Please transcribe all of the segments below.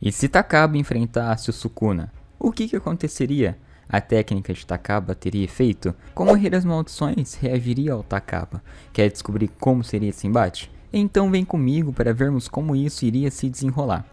E se Takaba enfrentasse o Sukuna, o que aconteceria? A técnica de Takaba teria efeito? Como o Rei das Maldições reagiria ao Takaba? Quer descobrir como seria esse embate? Então vem comigo para vermos como isso iria se desenrolar.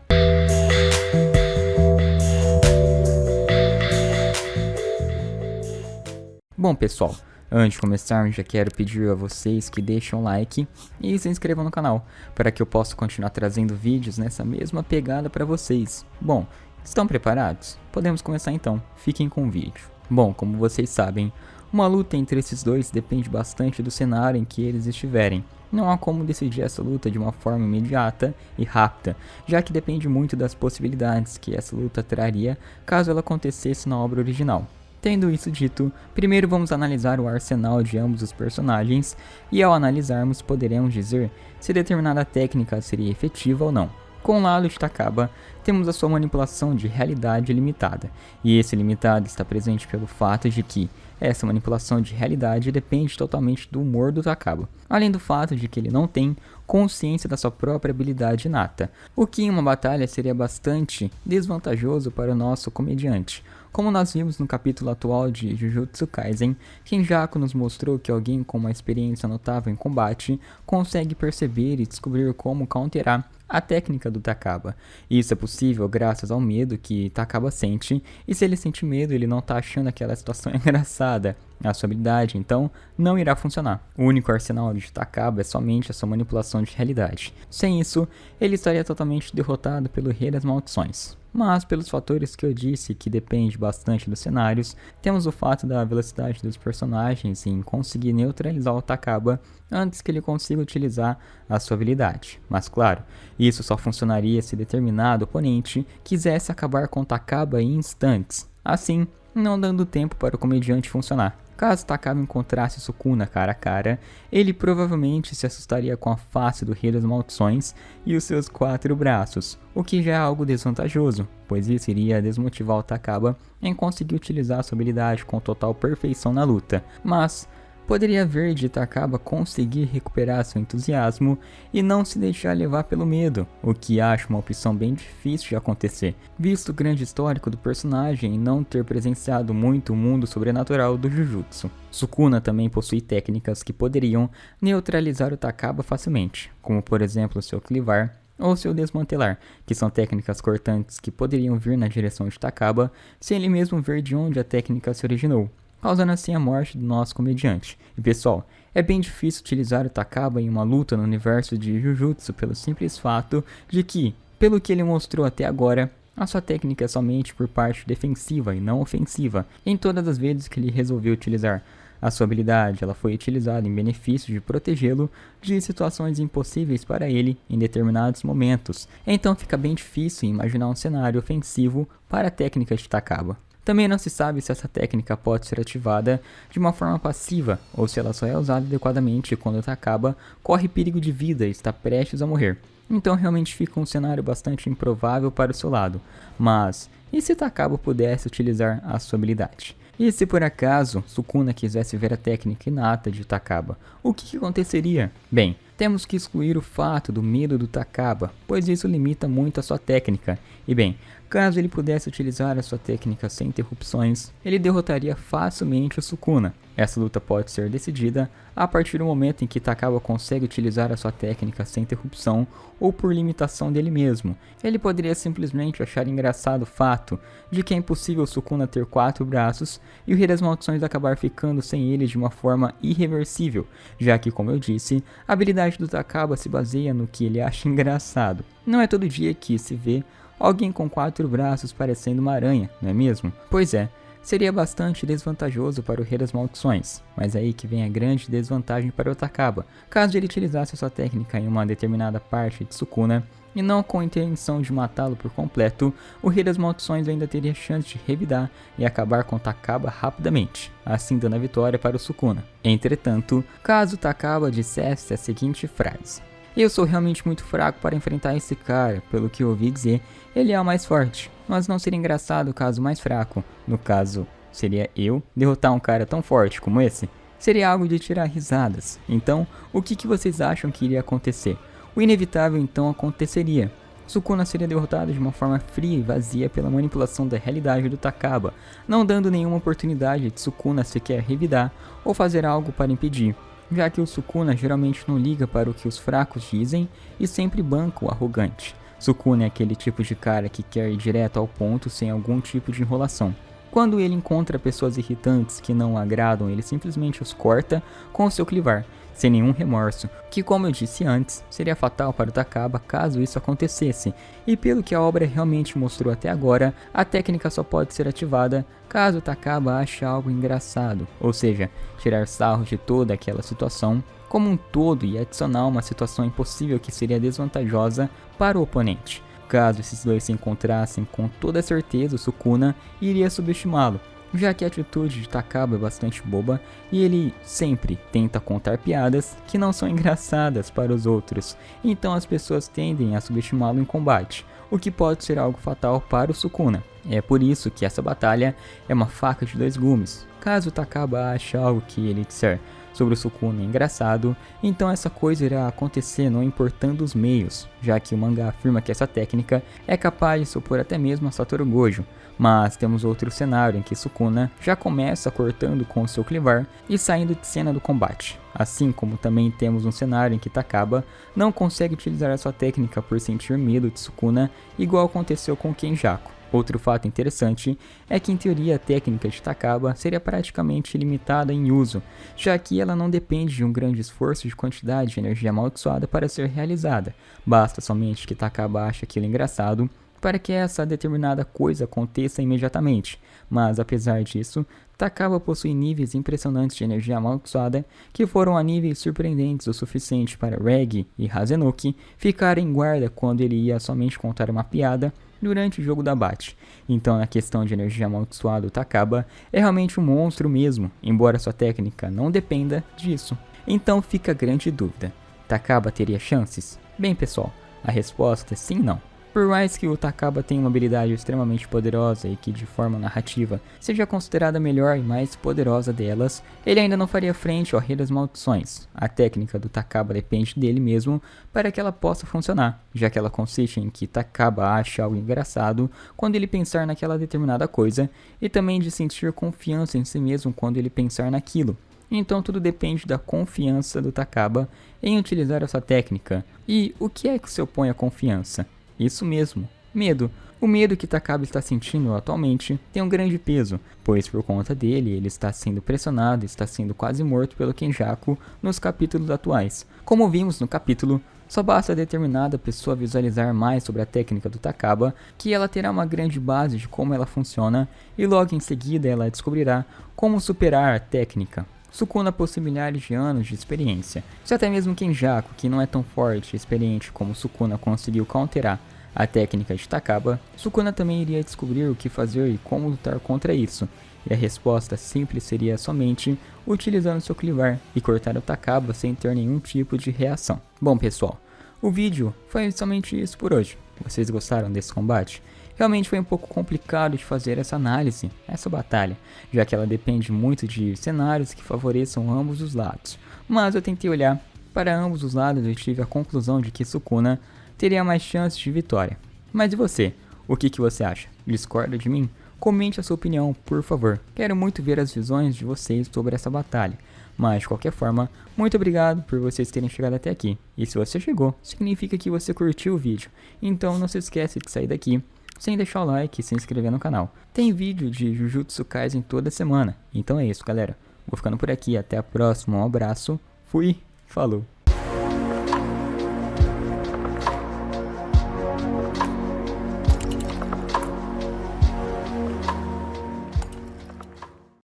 Bom pessoal, antes de começarmos já quero pedir a vocês que deixem um like e se inscrevam no canal, para que eu possa continuar trazendo vídeos nessa mesma pegada para vocês. Bom, estão preparados? Podemos começar então, fiquem com o vídeo. Bom, como vocês sabem, uma luta entre esses dois depende bastante do cenário em que eles estiverem. Não há como decidir essa luta de uma forma imediata e rápida, já que depende muito das possibilidades que essa luta traria caso ela acontecesse na obra original. Tendo isso dito, primeiro vamos analisar o arsenal de ambos os personagens e ao analisarmos poderemos dizer se determinada técnica seria efetiva ou não. Com o lado de Takaba, temos a sua manipulação de realidade limitada, e esse limitado está presente pelo fato de que essa manipulação de realidade depende totalmente do humor do Takaba, além do fato de que ele não tem consciência da sua própria habilidade inata, o que em uma batalha seria bastante desvantajoso para o nosso comediante. Como nós vimos no capítulo atual de Jujutsu Kaisen, Kenjaku nos mostrou que alguém com uma experiência notável em combate consegue perceber e descobrir como counterar a técnica do Takaba. Isso é possível graças ao medo que Takaba sente, e se ele sente medo, ele não está achando aquela situação engraçada. A sua habilidade, então, não irá funcionar. O único arsenal de Takaba é somente a sua manipulação de realidade. Sem isso, ele estaria totalmente derrotado pelo Rei das Maldições. Mas, pelos fatores que eu disse que depende bastante dos cenários, temos o fato da velocidade dos personagens em conseguir neutralizar o Takaba antes que ele consiga utilizar a sua habilidade. Mas claro, isso só funcionaria se determinado oponente quisesse acabar com o Takaba em instantes, assim não dando tempo para o comediante funcionar. Caso Takaba encontrasse Sukuna cara a cara, ele provavelmente se assustaria com a face do Rei das Maldições e os seus 4 braços, o que já é algo desvantajoso, pois isso iria desmotivar o Takaba em conseguir utilizar sua habilidade com total perfeição na luta. Mas poderia haver de Takaba conseguir recuperar seu entusiasmo e não se deixar levar pelo medo, o que acho uma opção bem difícil de acontecer, visto o grande histórico do personagem e não ter presenciado muito o mundo sobrenatural do Jujutsu. Sukuna também possui técnicas que poderiam neutralizar o Takaba facilmente, como por exemplo seu clivar ou seu desmantelar, que são técnicas cortantes que poderiam vir na direção de Takaba sem ele mesmo ver de onde a técnica se originou, causando assim a morte do nosso comediante. E pessoal, é bem difícil utilizar o Takaba em uma luta no universo de Jujutsu pelo simples fato de que, pelo que ele mostrou até agora, a sua técnica é somente por parte defensiva e não ofensiva. Em todas as vezes que ele resolveu utilizar a sua habilidade, ela foi utilizada em benefício de protegê-lo de situações impossíveis para ele em determinados momentos. Então fica bem difícil imaginar um cenário ofensivo para a técnica de Takaba. Também não se sabe se essa técnica pode ser ativada de uma forma passiva ou se ela só é usada adequadamente quando o Takaba corre perigo de vida e está prestes a morrer. Então realmente fica um cenário bastante improvável para o seu lado. Mas e se Takaba pudesse utilizar a sua habilidade? E se por acaso Sukuna quisesse ver a técnica inata de Takaba, o que aconteceria? Bem, temos que excluir o fato do medo do Takaba, pois isso limita muito a sua técnica. E bem, caso ele pudesse utilizar a sua técnica sem interrupções, ele derrotaria facilmente o Sukuna. Essa luta pode ser decidida a partir do momento em que Takaba consegue utilizar a sua técnica sem interrupção ou por limitação dele mesmo. Ele poderia simplesmente achar engraçado o fato de que é impossível Sukuna ter 4 braços e o Rei das Maldições acabar ficando sem ele de uma forma irreversível, já que, como eu disse, a habilidade do Takaba se baseia no que ele acha engraçado. Não é todo dia que se vê alguém com 4 braços parecendo uma aranha, não é mesmo? Pois é, seria bastante desvantajoso para o Rei das Maldições, mas é aí que vem a grande desvantagem para o Takaba. Caso ele utilizasse a sua técnica em uma determinada parte de Sukuna, e não com a intenção de matá-lo por completo, o Rei das Maldições ainda teria chance de revidar e acabar com Takaba rapidamente, assim dando a vitória para o Sukuna. Entretanto, caso Takaba dissesse a seguinte frase: "Eu sou realmente muito fraco para enfrentar esse cara, pelo que eu ouvi dizer, ele é o mais forte, mas não seria engraçado caso o mais fraco, no caso, seria eu, derrotar um cara tão forte como esse?" Seria algo de tirar risadas. Então, o que vocês acham que iria acontecer? O inevitável então aconteceria. Sukuna seria derrotado de uma forma fria e vazia pela manipulação da realidade do Takaba, não dando nenhuma oportunidade de Sukuna sequer revidar ou fazer algo para impedir, já que o Sukuna geralmente não liga para o que os fracos dizem e sempre banca o arrogante. Sukuna é aquele tipo de cara que quer ir direto ao ponto sem algum tipo de enrolação. Quando ele encontra pessoas irritantes que não o agradam, ele simplesmente os corta com o seu clivar, sem nenhum remorso, que, como eu disse antes, seria fatal para o Takaba caso isso acontecesse, e pelo que a obra realmente mostrou até agora, a técnica só pode ser ativada caso o Takaba ache algo engraçado, ou seja, tirar sarro de toda aquela situação como um todo e adicionar uma situação impossível que seria desvantajosa para o oponente. Caso esses dois se encontrassem, com toda certeza o Sukuna iria subestimá-lo, já que a atitude de Takaba é bastante boba e ele sempre tenta contar piadas que não são engraçadas para os outros, então as pessoas tendem a subestimá-lo em combate, o que pode ser algo fatal para o Sukuna. É por isso que essa batalha é uma faca de dois gumes. Caso Takaba ache algo que ele disser sobre o Sukuna engraçado, então essa coisa irá acontecer não importando os meios, já que o mangá afirma que essa técnica é capaz de supor até mesmo a Satoru Gojo. Mas temos outro cenário em que Sukuna já começa cortando com o seu clivar e saindo de cena do combate. Assim como também temos um cenário em que Takaba não consegue utilizar a sua técnica por sentir medo de Sukuna, igual aconteceu com Kenjaku. Outro fato interessante é que, em teoria, a técnica de Takaba seria praticamente ilimitada em uso, já que ela não depende de um grande esforço de quantidade de energia amaldiçoada para ser realizada. Basta somente que Takaba ache aquilo engraçado para que essa determinada coisa aconteça imediatamente. Mas, apesar disso, Takaba possui níveis impressionantes de energia amaldiçoada que foram a níveis surpreendentes o suficiente para Regi e Hazenuki ficarem em guarda quando ele ia somente contar uma piada durante o jogo da Bate. Então, na questão de energia amaldiçoada, o Takaba é realmente um monstro mesmo, embora sua técnica não dependa disso. Então fica a grande dúvida: Takaba teria chances? Bem, pessoal, a resposta é sim e não. Por mais que o Takaba tenha uma habilidade extremamente poderosa e que de forma narrativa seja considerada a melhor e mais poderosa delas, ele ainda não faria frente ao Rei das Maldições. A técnica do Takaba depende dele mesmo para que ela possa funcionar, já que ela consiste em que Takaba ache algo engraçado quando ele pensar naquela determinada coisa e também de sentir confiança em si mesmo quando ele pensar naquilo. Então tudo depende da confiança do Takaba em utilizar essa técnica. E o que é que se opõe à confiança? Isso mesmo, medo. O medo que Takaba está sentindo atualmente tem um grande peso, pois por conta dele ele está sendo pressionado e está sendo quase morto pelo Kenjaku nos capítulos atuais. Como vimos no capítulo, só basta determinada pessoa visualizar mais sobre a técnica do Takaba que ela terá uma grande base de como ela funciona e logo em seguida ela descobrirá como superar a técnica. Sukuna possui milhares de anos de experiência. Se até mesmo Kenjaku, que não é tão forte e experiente como Sukuna, conseguiu counterar a técnica de Takaba, Sukuna também iria descobrir o que fazer e como lutar contra isso. E a resposta simples seria somente utilizando seu clivar e cortar o Takaba sem ter nenhum tipo de reação. Bom, pessoal, o vídeo foi somente isso por hoje. Vocês gostaram desse combate? Realmente foi um pouco complicado de fazer essa análise, essa batalha, já que ela depende muito de cenários que favoreçam ambos os lados. Mas eu tentei olhar para ambos os lados e tive a conclusão de que Sukuna teria mais chances de vitória. Mas e você? O que você acha? Discorda de mim? Comente a sua opinião, por favor. Quero muito ver as visões de vocês sobre essa batalha. Mas, de qualquer forma, muito obrigado por vocês terem chegado até aqui. E se você chegou, significa que você curtiu o vídeo. Então não se esquece de sair daqui sem deixar o like e se inscrever no canal. Tem vídeo de Jujutsu Kaisen toda semana. Então é isso, galera. Vou ficando por aqui. Até a próxima. Um abraço. Fui. Falou.